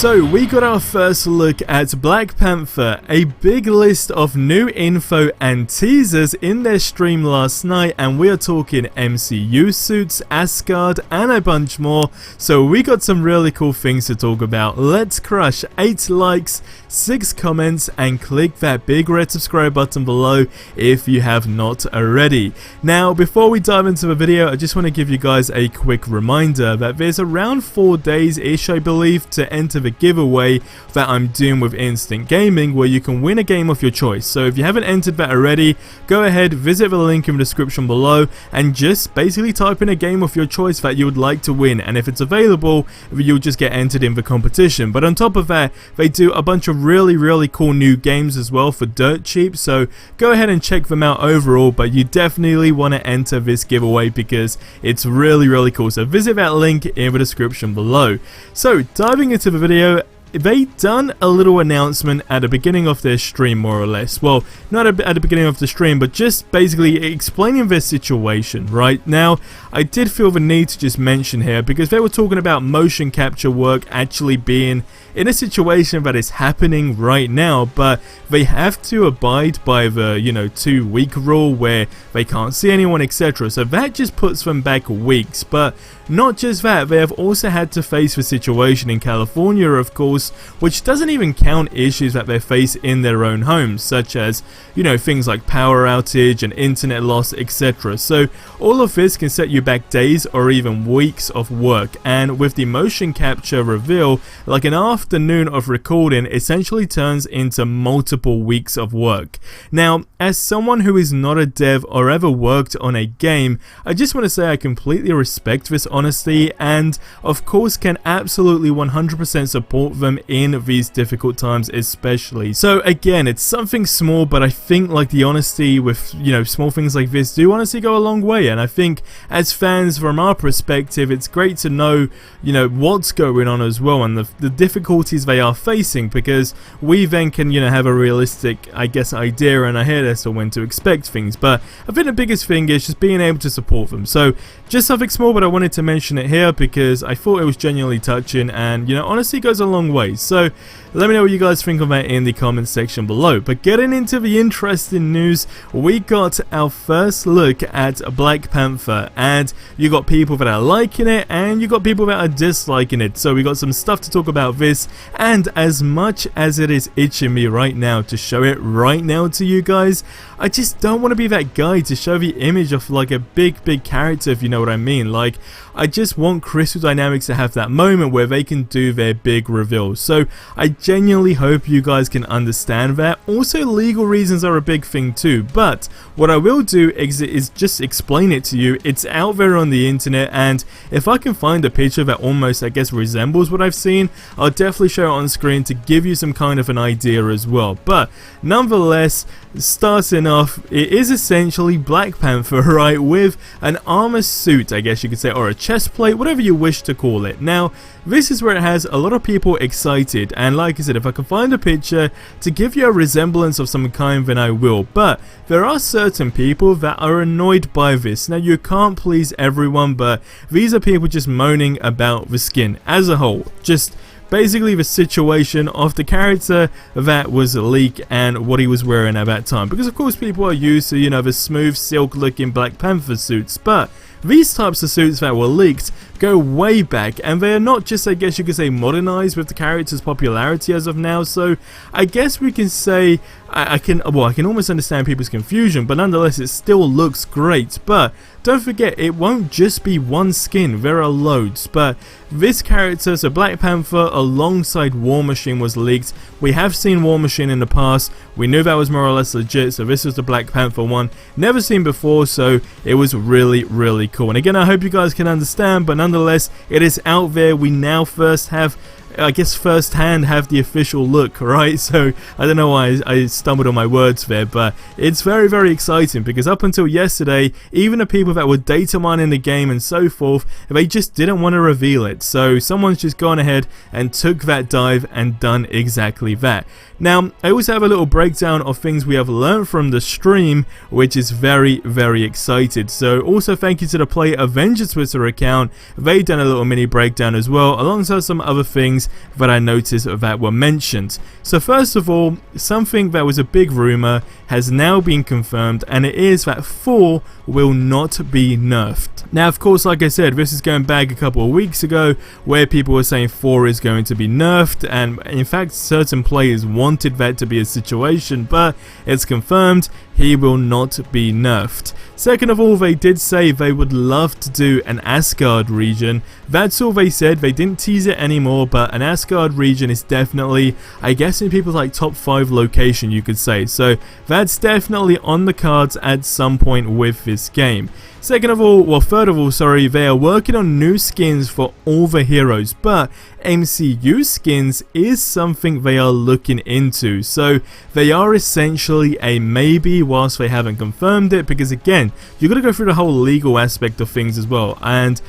So we got our first look at Black Panther, a big list of new info and teasers in their stream last night, and we are talking MCU suits, Asgard and a bunch more. So we got some really cool things to talk about. Let's crush 8 likes, 6 comments and click that big red subscribe button below if you have not already. Now before we dive into the video, I just want to give you guys a quick reminder that there's around 4 days ish, I believe, to enter the giveaway that I'm doing with Instant Gaming, where you can win a game of your choice. So if you haven't entered that already, go ahead, visit the link in the description below and just basically type in a game of your choice that you would like to win, and if it's available, you'll just get entered in the competition. But on top of that, they do a bunch of really cool new games as well for dirt cheap, so go ahead and check them out overall. But you definitely want to enter this giveaway because it's really cool, so visit that link in the description below. So diving into the video, they done a little announcement at the beginning of their stream, more or less. Well, not at the beginning of the stream, but just basically explaining their situation. Right now, I did feel the need to just mention here, because they were talking about motion capture work actually being in a situation that is happening right now, but they have to abide by the 2-week rule where they can't see anyone, etc. So that just puts them back weeks. But not just that, they have also had to face the situation in California, of course, which doesn't even count issues that they face in their own homes, such as things like power outage and internet loss, etc. So all of this can set you back days or even weeks of work, and with the motion capture reveal, like an afternoon of recording essentially turns into multiple weeks of work. Now, as someone who is not a dev or ever worked on a game, I just want to say I completely respect this honesty, and of course can absolutely 100% support them in these difficult times especially. So again, it's something small, but I think like the honesty with small things like this do honestly go a long way, and I think as fans from our perspective, it's great to know what's going on as well, and the difficulties they are facing, because we then can have a realistic, I guess, idea and a head as to when to expect things. But I think the biggest thing is just being able to support them. So just something small, but I wanted to mention it here because I thought it was genuinely touching, and honestly goes a long way. So let me know what you guys think of that in the comment section below. But getting into the interesting news, we got our first look at Black Panther, and you got people that are liking it and you got people that are disliking it. So we got some stuff to talk about this, and as much as it is itching me right now to show it right now to you guys, I just don't want to be that guy to show the image of like a big character, if you know what I mean. Like, I just want Crystal Dynamics to have that moment where they can do their big reveal. So I genuinely hope you guys can understand that. Also, legal reasons are a big thing too, but what I will do is just explain it to you. It's out there on the internet, and if I can find a picture that almost, I guess, resembles what I've seen, I'll definitely show it on screen to give you some kind of an idea as well. But nonetheless, starting off, it is essentially Black Panther, right, with an armor suit, I guess you could say, or a chest plate, whatever you wish to call it. Now, this is where it has a lot of people excited, and like I said, if I can find a picture to give you a resemblance of some kind, then I will. But there are certain people that are annoyed by this. Now, you can't please everyone, but these are people just moaning about the skin as a whole. Just basically the situation of the character that was leaked and what he was wearing at that time, because of course people are used to the smooth silk looking Black Panther suits, but these types of suits that were leaked go way back, and they're not just, I guess you could say, modernized with the character's popularity as of now. So I guess we can say I can almost understand people's confusion, but nonetheless it still looks great. But don't forget, it won't just be one skin, there are loads. But this character, so Black Panther alongside War Machine, was leaked. We have seen War Machine in the past, we knew that was more or less legit, so this was the Black Panther one, never seen before, so it was really cool. And again, I hope you guys can understand, but nonetheless, it is out there. We now first have, I guess, firsthand have the official look, right? So I don't know why I stumbled on my words there, but it's very exciting, because up until yesterday, even the people that were data mining the game and so forth, they just didn't want to reveal it. So someone's just gone ahead and took that dive and done exactly that. Now, I also have a little breakdown of things we have learned from the stream, which is very excited. So also thank you to the Avengers Twitter account. They've done a little mini breakdown as well, alongside some other things things that I noticed that were mentioned. So first of all, something that was a big rumor has now been confirmed, and it is that 4 will not be nerfed. Now of course, like I said, this is going back a couple of weeks ago where people were saying 4 is going to be nerfed, and in fact certain players wanted that to be a situation, but it's confirmed he will not be nerfed. Second of all, they did say they would love to do an Asgard region. That's all they said. They didn't tease it anymore, but an Asgard region is definitely, I guess, in people's like top 5 location, you could say. So that's definitely on the cards at some point with this game. Third of all, sorry, they are working on new skins for all the heroes, but MCU skins is something they are looking into. So they are essentially a maybe whilst they haven't confirmed it, because again, you got to go through the whole legal aspect of things as well. And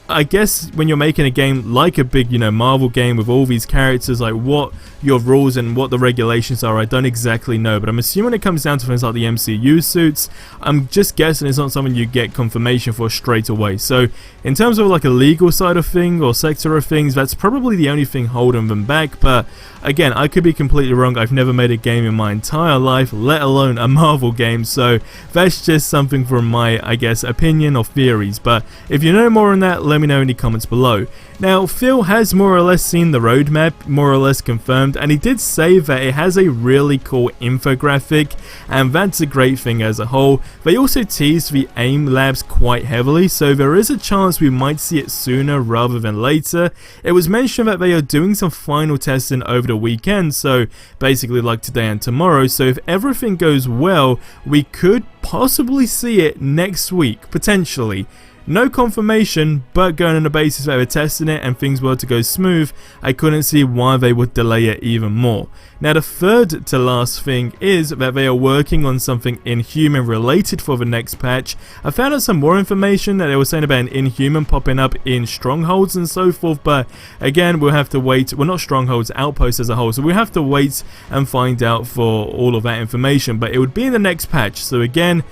I guess when you're making a game like a big, Marvel game with all these characters, like what your rules and what the regulations are, I don't exactly know, but I'm assuming it comes down to things like the MCU suits. I'm just guessing it's not something you get confirmation for straight away. So in terms of like a legal side of things or sector of things, that's probably the only thing holding them back. But again, I could be completely wrong. I've never made a game in my entire life, let alone a Marvel game, so that's just something from my, I guess, opinion or theories. But if you know more on that, let me know in the comments below. Now, Phil has more or less seen the roadmap, more or less confirmed, and he did say that it has a really cool infographic, and that's a great thing as a whole. They also teased the AIM labs quite heavily, so there is a chance we might see it sooner rather than later. It was mentioned that they are doing some final testing over the weekend, so basically like today and tomorrow, so if everything goes well, we could possibly see it next week, potentially. No confirmation, but going on the basis that we're testing it and things were to go smooth, I couldn't see why they would delay it even more. Now the third to last thing is that they are working on something Inhuman related for the next patch. I found out some more information that they were saying about an Inhuman popping up in strongholds and so forth, but again, we'll have to wait. Well, not strongholds, outposts as a whole, so we'll have to wait and find out for all of that information, but it would be in the next patch. So again,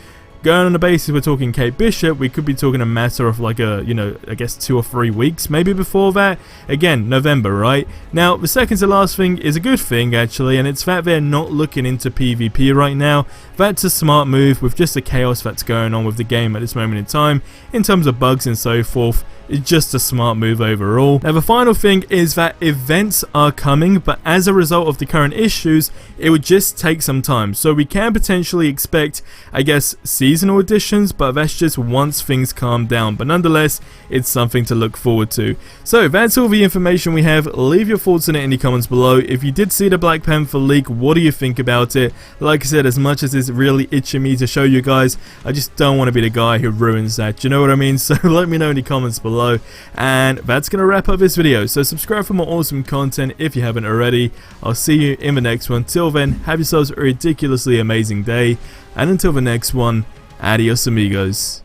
going on the basis we're talking Kate Bishop, we could be talking a matter of like a, I guess 2 or 3 weeks, maybe before that. Again, November, right? Now, the second to last thing is a good thing, actually, and it's that they're not looking into PvP right now. That's a smart move with just the chaos that's going on with the game at this moment in time, in terms of bugs and so forth. It's just a smart move overall. Now, the final thing is that events are coming, but as a result of the current issues, it would just take some time. So we can potentially expect, I guess, seasonal editions, but that's just once things calm down. But nonetheless, it's something to look forward to. So that's all the information we have. Leave your thoughts on it in the comments below. If you did see the Black Panther leak, what do you think about it? Like I said, as much as it's really itching me to show you guys, I just don't want to be the guy who ruins that. Do you know what I mean? So let me know in the comments below. And that's gonna wrap up this video, so subscribe for more awesome content if you haven't already. I'll see you in the next one. Till then, have yourselves a ridiculously amazing day, and until the next one, adios amigos.